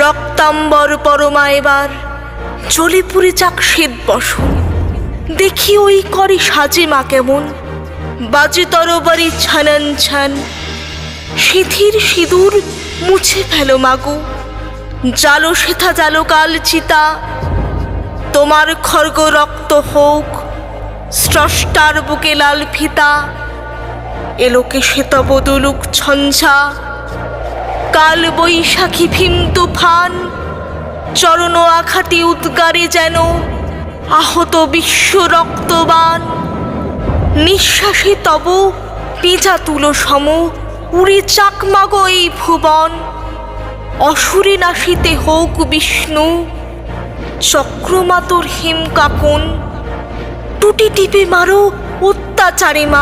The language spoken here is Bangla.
রক্তাম্বর পরমা এবার জ্বলে পুড়ে যাক শ্বেত বসন। দেখি ওই করে সাজে মা কেমন, বাজে তরবারি ছানান ছান। সিথির সিঁদুর মুছে ফেলো মাগো, জালো সেথা জালো কাল চিতা। তোমার খর্গ রক্ত হোক স্রষ্টার বুকে লাল ফিতা। এলোকে শ্বেতা বদলুক ঝঞ্ঝা, কাল বৈশাখী ভীম তুফান। চরণ আঘাতে উদ্গারে যেন আহত বিশ্ব রক্তবান। নিঃশ্বাসে তব পেঁজা তুলো সম উড়ে চাক মাগো এই ভুবন। অসুরে নাশিতে হোক বিষ্ণু, চক্রমাতর হেম কাকুন। টুটি টিপে মারো অত্যাচারে মা।